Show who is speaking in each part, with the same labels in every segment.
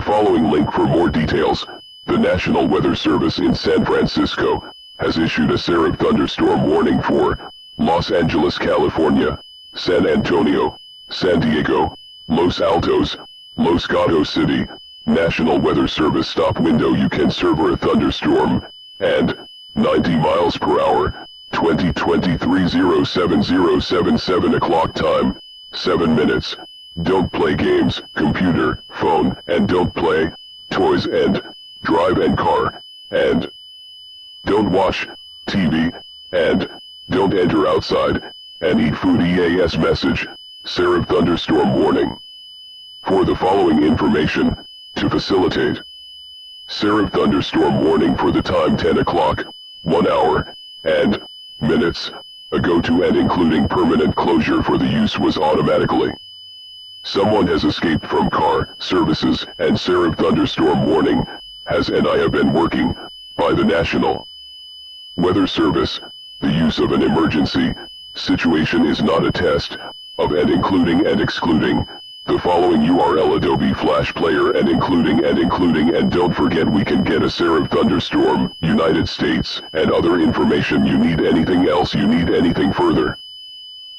Speaker 1: following link for more details. The National Weather Service in San Francisco has issued a Sereve thunderstorm warning for Los Angeles, California, San Antonio, San Diego, Los Altos, Los Gatos City. National Weather Service stop window you can survive a thunderstorm, and 90 miles per hour, 2023 7 o'clock time, 7 minutes. Don't play games, computer, phone, and don't play toys and drive and car, and don't watch TV, and don't enter outside and eat food. EAS message, Sereve thunderstorm warning. For the following information, to facilitate Sereve thunderstorm warning for the time 10 o'clock, 1 hour, and minutes ago to and including permanent closure for the use was automatically. Someone has escaped from car services and Sereve thunderstorm warning has and I have been working by the National Weather Service. The use of an emergency situation is not a test of and including and excluding the following URL Adobe Flash Player and including and don't forget we can get a Sereve thunderstorm, United States, and other information you need anything else you need anything further.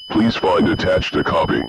Speaker 1: Please find attached a copy.